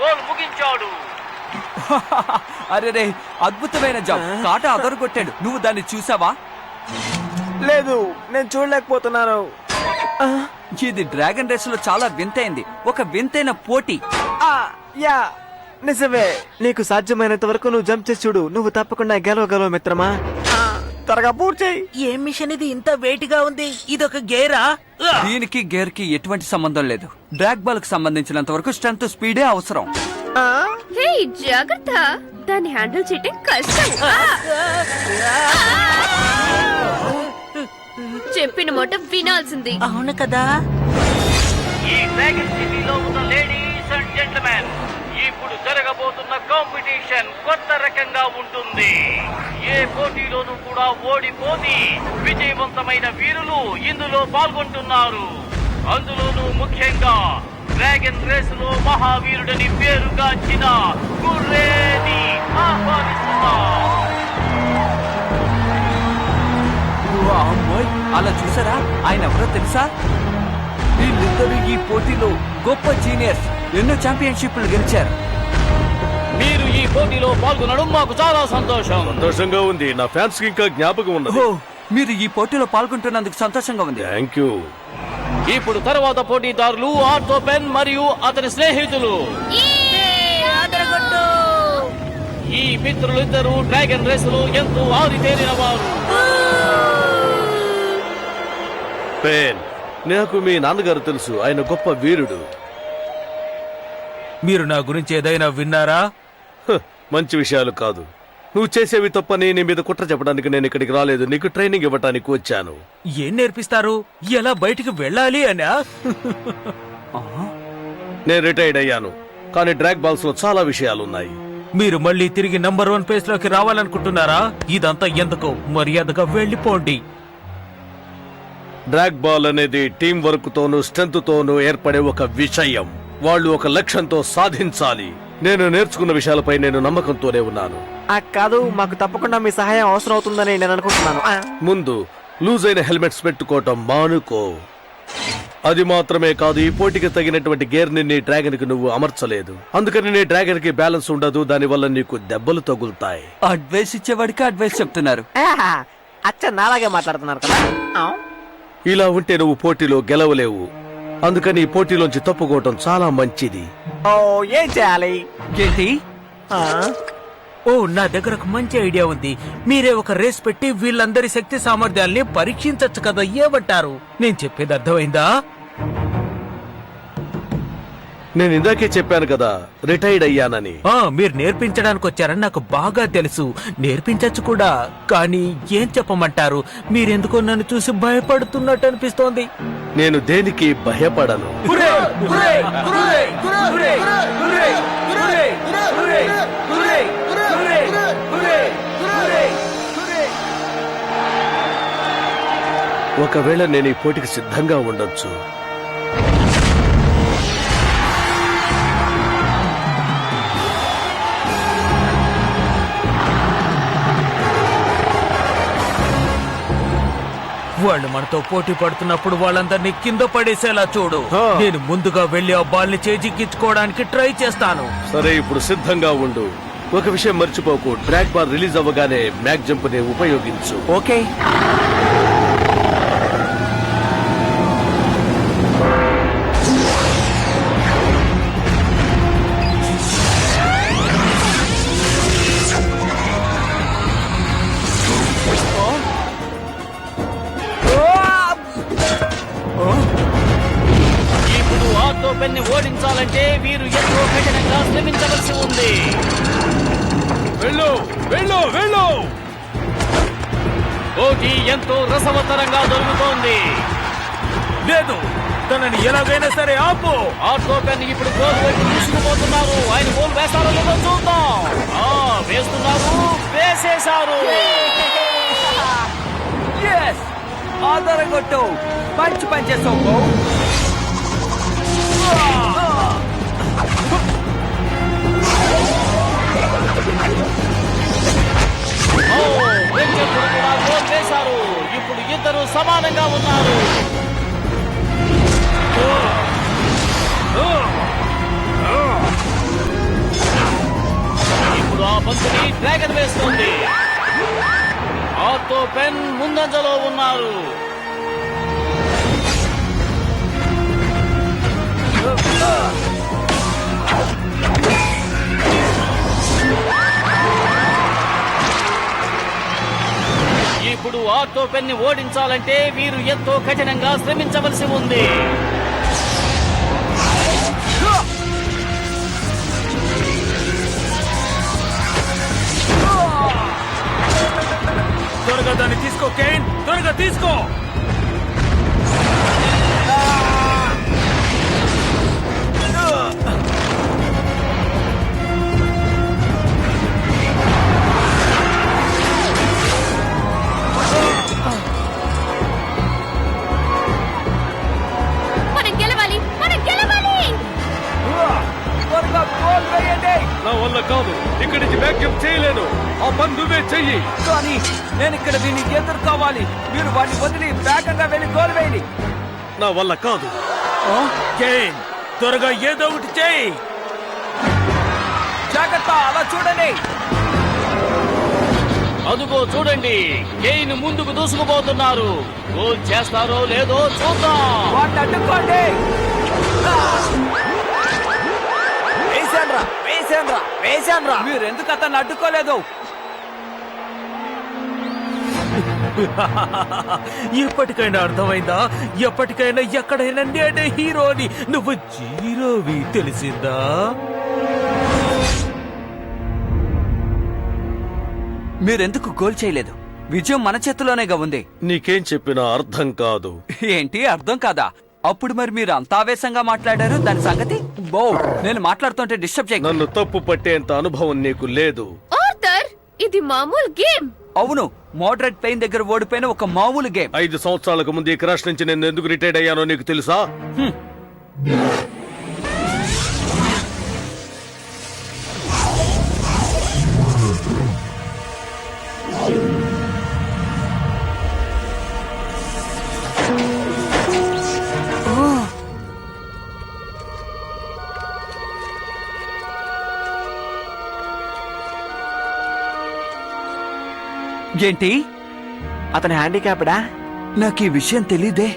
Goal ముగించాడు. అరే రే, అద్భుతమైన జాబ్. కాట అదరగొట్టాడు. నువ్వు దాన్ని చూసావా? లేదు, నేను చూడలేకపోతున్నాను. ఇది డ్రాగన్ రేస్ లో చాలా వింతైంది, ఒక వింతైన పోటీ. యా నిజమే. నీకు సాధ్యమైనంత వరకు నువ్వు జంప్ చేసి చూడు. నువ్వు తప్పకుండా గెలవగలవు మిత్రమా. త్వరగా పూర్తి చేయి. ఏం మిషన్ ఇది ఇంత వేటిగా ఉంది? ఇదొక గేరా? దీనికి గేర్ కి ఎటువంటి సంబంధం లేదు. డ్రాగ్ బాల్ కు సంబంధించినంత వరకు స్ట్రెంత్ స్పీడే అవసరం. హే జాగ్రత్త, దాన్ని హ్యాండిల్ చేయటం కష్టం. చెప్పిన మాట వినాల్సింది. అవును కదా. ఈ డ్రాగన్ సిటీలో ఉన్న లేడీస్ అండ్ జెంట్మెన్, ఇప్పుడు జరగబోతున్న కాంపిటీషన్ కొత్త రకంగా ఉంటుంది. ఏ పోటీలోనూ కూడా ఓడిపోని విజయవంతమైన వీరులు ఇందులో పాల్గొంటున్నారు. అందులోనూ ముఖ్యంగా డ్రాగన్ రేస్ లో మహావీరుడని పేరుగాంచిన గుర్రేని ఆహ్వానిస్తున్నారు. అలా చూసారా? ఆయన ఎవరో తెలుసా? వీళ్ళిద్దరూ ఈ పోటీలో గొప్ప జీనియర్స్. ఎన్నో ఛాంపియన్షిప్లు గెలిచారు. మీరు ఈ పోటీలో పాల్గొనడం మాకు చాలా సంతోషంగా ఉంది. నా ఫ్యాన్స్ కి ఇంకా జ్ఞాపకం ఉన్నది. మీరు ఈ పోటీలో పాల్గొంటున్నందుకు సంతోషంగా ఉంది. Thank you. ఇప్పుడు తర్వాత పోటీదారులు ఆర్థో పెన్ మరియు అతని స్నేహితులు. ఈ మిత్రులిద్దరూ డ్రాగన్ రేసులు ఎంతో ఆరితేరిన వారు. పెన్, నాకు మీ నాన్నగారు తెలుసు. ఆయన గొప్ప వీరుడు. మీరు నా గురించి ఏదైనా విన్నారా? మంచి విషయాలు కాదు. నువ్వు చేసేవి తప్పని నీ మీద కుట్ర చెప్పడానికి నేను ఇక్కడికి రాలేదు. నీకు ట్రైనింగ్ ఇవ్వడానికి వచ్చాను. ఏం నేర్పిస్తారు? ఎలా బయటికి వెళ్ళాలి అనా? నేను రిటైర్డ్ అయ్యాను, కానీ డ్రాగ్ బాల్స్ లో చాలా విషయాలున్నాయి. మీరు మళ్ళీ తిరిగి నంబర్ 1 ప్లేస్ లోకి రావాలనుకుంటున్నారా? ఇదంతా ఎందుకు? మర్యాదగా వెళ్ళిపోండి. డ్రాగ్ బాల్ అనేది టీం వర్క్ తోనూ స్ట్రెంత్ తోనూ ఏర్పడే ఒక విషయం. వాళ్ళు ఒక లక్ష్యంతో సాధించాలి. నేను నేర్చుకున్న విషయాలపై నేను నమ్మకంతోనే ఉన్నాను. కాదు, మాకు తప్పకుండా మీ సహాయం అవసరం అవుతుందని నేను అనుకుంటున్నాను. ముందు లూజ్ అయిన హెల్మెట్స్ పెట్టుకోవటం మానుకో. అది మాత్రమే కాదు, ఈ పోటీకి తగినటువంటి గేర్ ని నీ డ్రాగన్ కి నువ్వు అమర్చలేదు. అందుకని నీ డ్రాగన్ కి బ్యాలెన్స్ ఉండదు. దానివల్ల నీకు దెబ్బలు తగులుతాయి. అడ్వైస్ ఇచ్చేవాడికి అడ్వైస్ చెప్తున్నారు. అచ్చ నాలాగే మాట్లాడుతున్నారు కదా. ఇలా ఉంటే నువ్వు పోటీలో గెలవలేవు. అందుకని ఈ పోటీలోంచి తప్పుకోవటం చాలా మంచిది. ఏం చేయాలి? ఏంటి? ఓ, నా దగ్గర ఒక మంచి ఐడియా ఉంది. మీరే ఒక రేస్ పెట్టి వీళ్ళందరి శక్తి సామర్థ్యాల్ని పరీక్షించచ్చు కదా. ఏమంటారు? నేను చెప్పేది అర్థమైందా? నేను ఇందాకే చెప్పాను కదా, రిటైర్డ్ అయ్యానని. మీరు నేర్పించడానికి వచ్చారని నాకు బాగా తెలుసు. నేర్పించచ్చు కూడా. కానీ ఏం చెప్పమంటారు? మీరెందుకో నన్ను చూసి భయపడుతున్నట్టు అనిపిస్తోంది. నేను దేనికి భయపడను. ఒకవేళ నేను ఈ పోటీకి సిద్ధంగా ఉండొచ్చు. వాళ్ళు మనతో పోటీ పడుతున్నప్పుడు వాళ్ళందరినీ కింద పడేసేలా చూడు. నేను ముందుగా వెళ్లి ఆ బాల్ ని చేజిక్కించుకోవడానికి ట్రై చేస్తాను. సరే, ఇప్పుడు సిద్ధంగా ఉండు. ఒక విషయం మర్చిపోకు, డ్రాగ్ బాల్ రిలీజ్ అవ్వగానే మ్యాగ్ జంప్ ని ఉపయోగించు. ఓకే. పెన్ని ఓడించాలంటే వీరు ఎంతో కఠినంగా శ్రమించవలసి ఉంది. వెళ్ళు వెళ్ళు వెళ్ళు. పోటీ ఎంతో రసవత్తరంగా జరుగుతోంది. లేదు, తనని ఎలాగైనా సరే ఆపు. ఆటో పెన్ ఇప్పుడు గోల్ వైపు తీసుకుపోతున్నారు. ఆయన గోల్ వేస్తారో లేదో చూద్దాం. వేస్తున్నారు, వేసేశారు. ఆదరగొట్టు. పంచ్ పంచేసావు. కూడా గోల్ వేశారు. ఇప్పుడు ఇద్దరు సమానంగా ఉన్నారు. బంతిని డ్రాగన్ వేస్తుంది. ఆర్తో పెన్ ముందంజలో ఉన్నారు. ఇప్పుడు ఆర్తో పెన్ ని ఓడించాలంటే వీరు ఎంతో కఠినంగా శ్రమించవలసి ఉంది. త్వరగా దాన్ని తీసుకో కేన్, త్వరగా తీసుకో. మనం గెలవాలి, మనం గెలవాలి. త్వరగా గోల్ వేయండి. నా వల్ల కాదు, ఇక్కడి నుంచి బ్యాక్అప్ చేయలేను. ఆ పని నువ్వే చెయ్యి. కానీ నేను ఇక్కడ దీన్ని ఎదుర్కోవాలి. మీరు వాడిని వదిలి వేగంగా వెళ్ళి గోల్ వేయండి. నా వల్ల కాదు. కేన్, త్వరగా ఏదో ఒకటి చేయి. జాగ్రత్త, అలా చూడండి. అదుగో చూడండి, కేన్ ముందుకు దూసుకుపోతున్నారు. గోల్ చేస్తారో లేదో చూద్దాం. వాడిని అడ్డుకోండి. వేశాన్రా. మీరు ఎందుకు అతన్ని అడ్డుకోలేదు? ఎప్పటికైనా అర్థమైందా? ఎప్పటికైనా ఎక్కడైనా నేనే హీరోని, నువ్వు జీరోవి, తెలిసిందా? మీరెందుకు గోల్ చేయలేదు? విజయం మన చేతిలోనేగా ఉంది. నీకేం చెప్పినా అర్థం కాదు. ఏంటి అర్థం కాదా? అప్పుడు మరి మీరు అంత ఆవేశంగా మాట్లాడారు, దాని సంగతి? బో, నేను మాట్లాడుతుంటే డిస్టర్బ్ చేయకు. నన్ను తప్పు పట్టేంత అనుభవం నీకు లేదు. ఆర్థర్, ఇది మామూలు గేమ్. అవును, మోడరేట్ పెయిన్ దగ్గర ఓడిపోయిన ఒక మామూలు గేమ్. 5 సంవత్సరాలకు ముందు ఈ క్రాష్ నుంచి నేను ఎందుకు రిటైర్డ్ అయ్యానో నీకు తెలుసా? ఏంటి? అతని హ్యాండిక్యాప్డా? నాకు ఈ విషయం తెలీదే.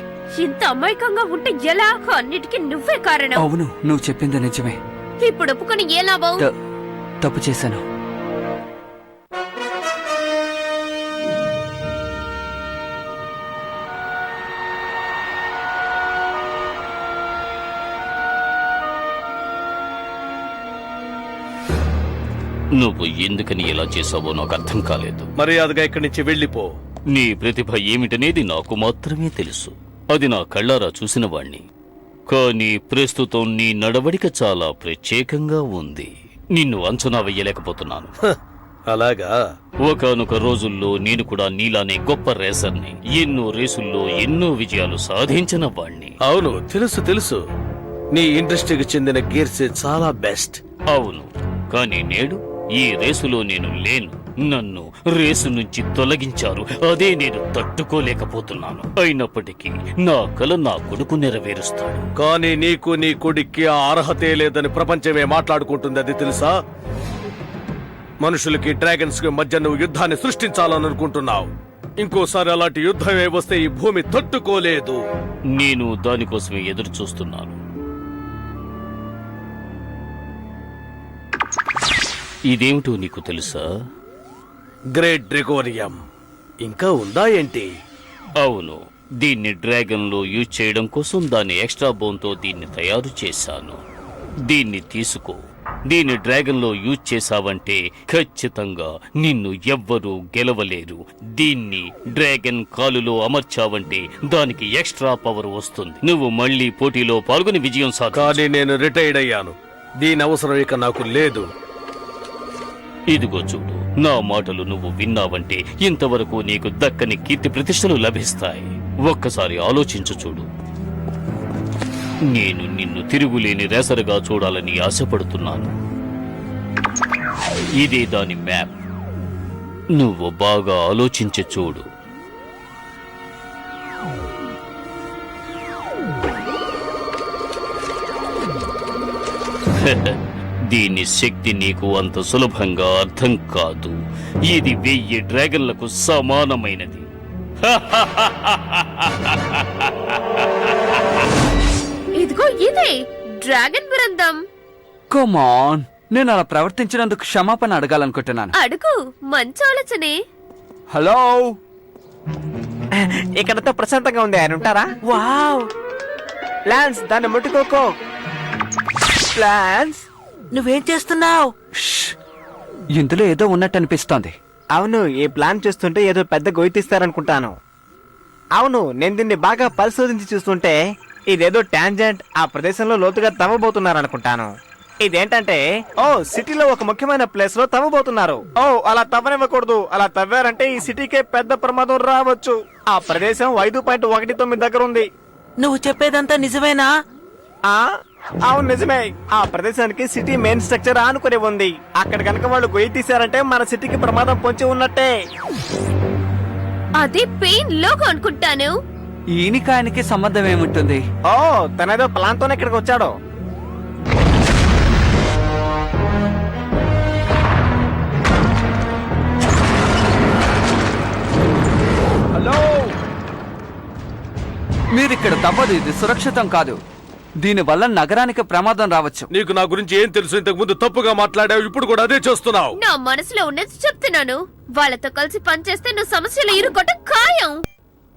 ఇంత అమాయకంగా ఉంటే ఎలా? అన్నిటికీ నువ్వే కారణం. అవును, నువ్వు చెప్పింది నిజమే. ఇప్పుడు ఒప్పుకొని ఏ లాభం? తప్పు చేశాను. నువ్వు ఎందుకని ఇలా చేసావో నాకు అర్థం కాలేదు. మర్యాదగా ఇక్కడి నుంచి వెళ్ళిపో. నీ ప్రతిభ ఏమిటనేది నాకు మాత్రమే తెలుసు. అది నా కళ్ళారా చూసిన వాణ్ణి. కానీ ప్రస్తుతం నీ నడవడిక చాలా ప్రత్యేకంగా ఉంది. నిన్ను అంచనా వెయ్యలేకపోతున్నాను. అలాగా? ఒకానొక రోజుల్లో నేను కూడా నీలానే గొప్ప రేసర్ని. ఎన్నో రేసుల్లో ఎన్నో విజయాలు సాధించిన వాణ్ణి. అవును, తెలుసు. నీ ఇండస్ట్రీకి చెందిన గేర్సే చాలా బెస్ట్. అవును, కానీ నేడు ఈ రేసులో నేను లేను. నన్ను రేసు నుంచి తొలగించారు. అదే నేను తట్టుకోలేకపోతున్నాను. అయినప్పటికీ నా కల నా కొడుకు నెరవేరుస్తాడు. కానీ నీకు నీ కొడుక్కి ఆ అర్హతే లేదని ప్రపంచమే మాట్లాడుకుంటుంది. అది తెలుసా? మనుషులకి డ్రాగన్స్ కి మధ్య నువ్వు యుద్ధాన్ని సృష్టించాలని అనుకుంటున్నావు. ఇంకోసారి అలాంటి యుద్ధమే వస్తే ఈ భూమి తట్టుకోలేదు. నేను దానికోసమే ఎదురు చూస్తున్నాను. ఇదేమిటో నీకు తెలుసా? గ్రేట్ డ్రెగోరియం ఇంకా ఉందా ఏంటి? అవును, దీన్ని డ్రాగన్ లో యూజ్ చేయడం కోసం దాని ఎక్స్ట్రా బోన్ తో దీన్ని తయారు చేశాను. దీన్ని తీసుకో. దీన్ని డ్రాగన్ లో యూజ్ చేశావంటే ఖచ్చితంగా నిన్ను ఎవ్వరూ గెలవలేరు. దీన్ని డ్రాగన్ కాలులో అమర్చావంటే దానికి ఎక్స్ట్రా పవర్ వస్తుంది. నువ్వు మళ్ళీ పోటీలో పాల్గొని విజయం కానీ నేను రిటైర్డ్ అయ్యాను. దీని అవసరం ఇక నాకు లేదు. ఇదిగో చూడు, నా మాటలు నువ్వు విన్నావంటే ఇంతవరకు నీకు దక్కని కీర్తి ప్రతిష్టలు లభిస్తాయి. ఒక్కసారి ఆలోచించు చూడు. నేను నిన్ను తిరుగులేని రేసరుగా చూడాలని ఆశపడుతున్నాను. ఇదే దాని మ్యాప్. నువ్వు బాగా ఆలోచించి చూడు. దీని శక్తి నీకు అంత సులభంగా అర్థం కాదు. ఇది 1000 డ్రాగన్లకు సమానమైనది. ఇదిగో ఇదే డ్రాగన్ బృందం. కమాన్, నేను అలా ప్రవర్తించినందుకు క్షమాపణ అడగాలనుకుంటున్నాను. అడుగు, మంచి ఆలోచనే. హలో, ఇక్కడతో ప్రశాంతంగా ఉంది, ఆయన ఉంటారా? వావ్, లాన్స్, దాన్ని ముట్టుకోకో. లాన్స్, నువ్వేం చేస్తున్నావు? ఇందులో ఏదో ఉన్నట్టు అనిపిస్తోంది. అవును, ఈ ప్లాన్ చూస్తుంటే ఏదో పెద్ద గొయ్యి తీస్తారనుకుంటాను. అవును, నేను దీన్ని బాగా పరిశోధించి చూస్తుంటే ఇదేదో టాంజెంట్ ఆ ప్రదేశంలో లోతుగా తవ్వబోతున్నారనుకుంటాను. ఇదేంటంటే, ఓ సిటీలో ఒక ముఖ్యమైన ప్లేస్ లో తవ్వబోతున్నారు. ఓ అలా తవ్వనివ్వకూడదు. అలా తవ్వారంటే ఈ సిటీకే పెద్ద ప్రమాదం రావచ్చు. ఆ ప్రదేశం 5.19 దగ్గర ఉంది. నువ్వు చెప్పేదంతా నిజమేనా? ఆ అవును, నిజమే. ఆ ప్రదేశానికి సిటీ మెయిన్ స్ట్రక్చర్ ఆనుకుని ఉంది. అక్కడ కనుక వాళ్ళు గొయ్యి తీశారంటే మన సిటీకి ప్రమాదం పొంచి ఉన్నట్టే. అది పెయిన్ లోగో అనుకుంటాను. ఈయనకి ఆయనకి సంబంధం ఏముంటుంది? ఓ తనేదో ప్లాన్ తోనే ఇక్కడికి వచ్చాడు. హలో, మీరిక్కడ తప్పదు. ఇది సురక్షితం కాదు. దీనివల్ల నగరానికి ప్రమాదం రావచ్చు. నీకు నా గురించి ఏం తెలుసు? ఇంతకు ముందు తప్పుగా మాట్లాడావు, ఇప్పుడు కూడా అదే చేస్తున్నావు. నా మనసులో ఉన్నది చెప్తున్నాను. వాళ్ళతో కలిసి పనిచేస్తే నువ్వు సమస్యలు ఇరుకోవటం ఖాయం.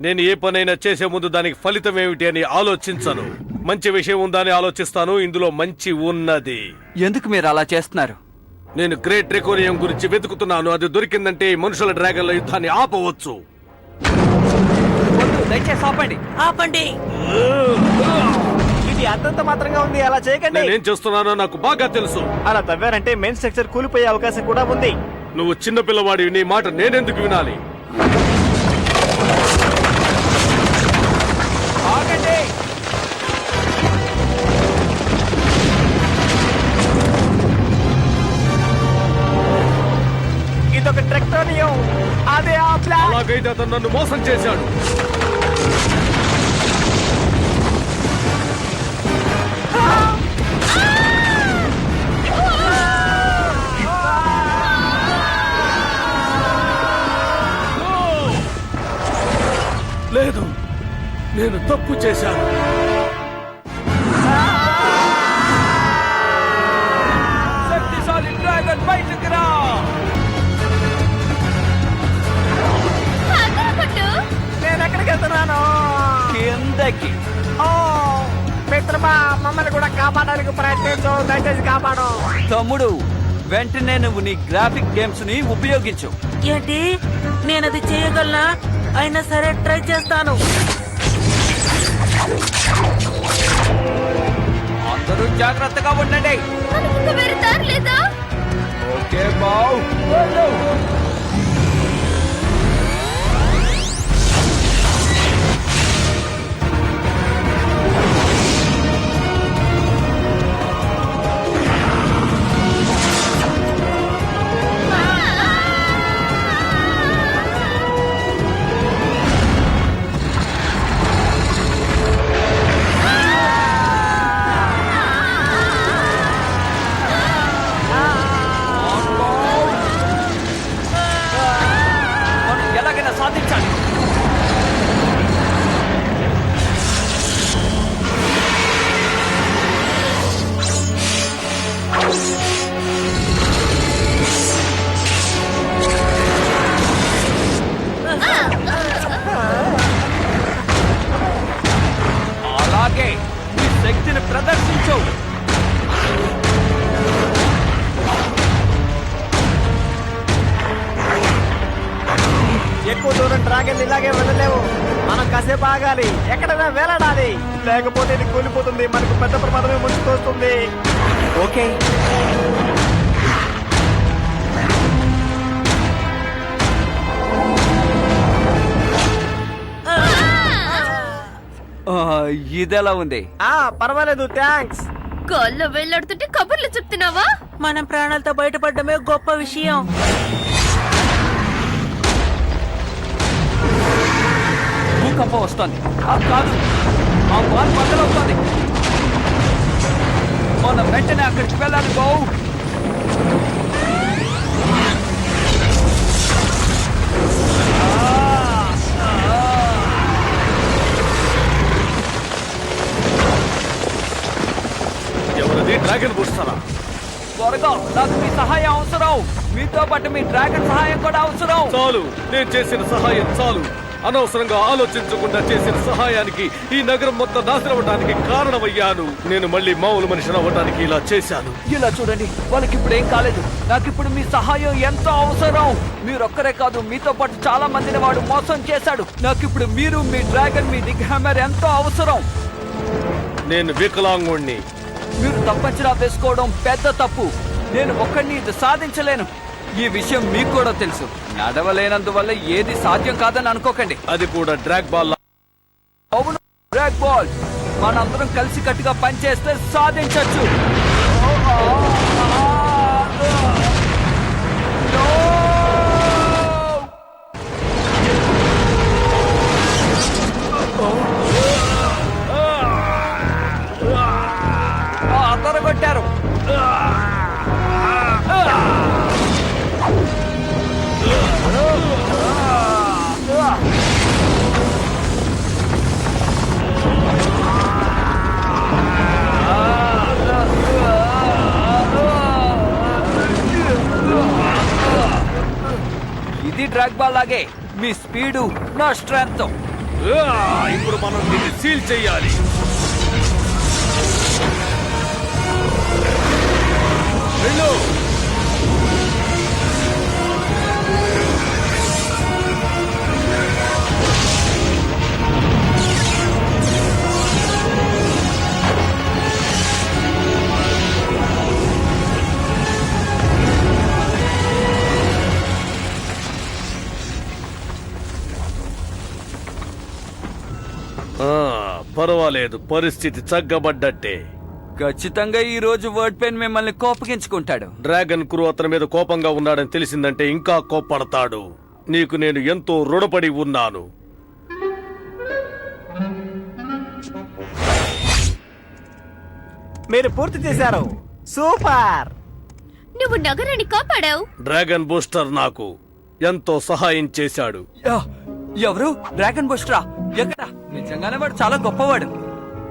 నేను ఏ పనైనా చేసే ముందు దానికి ఫలితం ఏమిటి అని ఆలోచించను. మంచి విషయం ఉందా అని ఆలోచిస్తాను. ఇందులో మంచి ఉన్నది. ఎందుకు మీరు అలా చేస్తున్నారు? నేను గ్రేట్ డ్రాకోనియం గురించి వెతుకుతున్నాను. అది దొరికిందంటే ఈ మనుషుల డ్రాగన్ల యుద్ధాన్ని ఆపవచ్చు. వద్దు, దయచేసి ఆపండి. ఆపండి. ఇది అంతంత మాత్రంగా ఉంది, అలా చేయకండి. నేనేం చేస్తున్నానో నాకు బాగా తెలుసు. అలా తవ్వారంటే మెయిన్ స్ట్రక్చర్ కూలిపోయే అవకాశం కూడా ఉంది. నువ్వు చిన్న పిల్లవాడివి, నీ మాట నేనెందుకు వినాలి? ఆగండి. ఇదొక ట్రెక్టోనియం. అదే ఆ ప్లాన్. అలాగైతే అతను నన్ను మోసం చేశాడు. లేదు, నేను తప్పు చేశాను. శక్తిశాలి డ్రాగన్ బయటకు రా. అదరగొట్టు. నేను ఎక్కడికి వెళ్తున్నాను? కిందకి. ఓ మిత్రమా, మమ్మల్ని కూడా కాపాడడానికి ప్రయత్నించు. దయచేసి కాపాడు. తమ్ముడు, వెంటనే నువ్వు నీ గ్రాఫిక్ గేమ్స్ ని ఉపయోగించు. ఏంటి, నేనది చేయగలనా? అయినా సరే ట్రై చేస్తాను. అందరూ జాగ్రత్తగా ఉండండి. మనకి ఇంకా వేరే దారి లేదా? ఓకే బావ్. మనం ఎలాగైనా సాధించాలి. అలాగే నీ శక్తిని ప్రదర్శించు. ఎక్కువ దూరం డ్రాగన్ ఇలాగే వెళ్ళలేవు. మనం కాసేపు ఆగాలి, ఎక్కడైనా వేలాడాలి. లేకపోతే ఇది కూలిపోతుంది. మనకు పెద్ద ప్రమాదమే ముంచుకొస్తుంది. ఓకే. ఇదెలా ఉంది? పర్వాలేదు, థ్యాంక్స్. గాల్లో వెళ్ళాడుతుంటే కబుర్లు చెప్తున్నావా? మనం ప్రాణాలతో బయటపడడమే గొప్ప విషయం. భూకంపం వస్తోంది. కాదు, ఆ బాల్ బద్దలవుతోంది. మనం వెంటనే అక్కడికి వెళ్ళాలి గో. ఎవరిది డ్రాగన్ బూస్టరా? త్వరగా, నాకు మీ సహాయం అవసరం. మీతో పాటు మీ డ్రాగన్ సహాయం కూడా అవసరం. చాలు, నేను చేసిన సహాయం చాలు. అనవసరంగా ఆలోచించకుండా చేసిన సహాయానికి ఈ నగరం మొత్తం నాశనం అవ్వడానికి కారణమయ్యాను. నేను మళ్ళీ మామూలు మనిషిని అవ్వడానికి ఇలా చేశాను. ఇలా చూడండి, వాళ్ళకి ఇప్పుడు ఏం కాలేదు. నాకు ఇప్పుడు మీ సహాయం ఎంతో అవసరం. మీరొక్కరే కాదు, మీతో పాటు చాలా మందిని వాడు మోసం చేశాడు. నాకు ఇప్పుడు మీరు, మీ డ్రాగన్, మీ బిగ్ హ్యామర్ ఎంతో అవసరం. నేను వికలాంగుణ్ణి. మీరు తప్పంచనా వేసుకోవడం పెద్ద తప్పు. నేను ఒక్కడిని ఇది సాధించలేను. ఈ విషయం మీకు కూడా తెలుసు. నడవలేనందువల్ల ఏది సాధ్యం కాదని అనుకోకండి. అది కూడా డ్రాగ్ బాల్. అవును, డ్రాగ్ బాల్. మనందరం కలిసి కట్టుగా పనిచేస్తే సాధించొచ్చు. అదరగొట్టారు. ఇది డ్రాగ్ బాల్ లాగే. మీ స్పీడు నా స్ట్రెంగ్త్. ఇప్పుడు మనం దీన్ని సీల్ చెయ్యాలి. వెళ్ళు. పర్వాలేదు, పరిస్థితి చక్కబడ్డట్టే. ఖచ్చితంగా ఈ రోజు వర్డ్ పెన్ మిమ్మల్ని కోపగించుకుంటాడు. డ్రాగన్ క్రూ అతని మీద కోపంగా ఉన్నాడని తెలిసిందంటే ఇంకా కోప్పడతాడు. నీకు నేను ఎంతో రుణపడి ఉన్నాను. మీరు పూర్తి చేశారు. సూపర్. నువ్వు నగరాన్ని కాపాడావు. డ్రాగన్ బూస్టర్ నాకు ఎంతో సహాయం చేశాడు. ఎవరు? డ్రాగన్ బూస్టరా? ఎక్కడ? నిజంగానే వాడు చాలా గొప్పవాడు.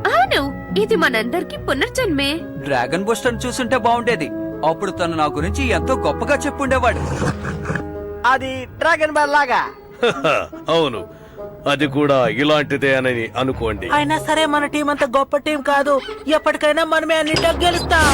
అవును, ఇది మనందరికి పునర్జన్మే. డ్రాగన్ బూస్టర్ చూసుంటే బాగుండేది. అప్పుడు తను నా గురించి ఎంతో గొప్పగా చెప్పుండేవాడు. అది డ్రాగన్ బాల్ లాగా. అవును, అది కూడా ఇలాంటిదే అని అనుకోండి. అయినా సరే మన టీం అంత గొప్ప టీం కాదు. ఎప్పటికైనా మనమే అన్నింటిలో గెలుస్తాం.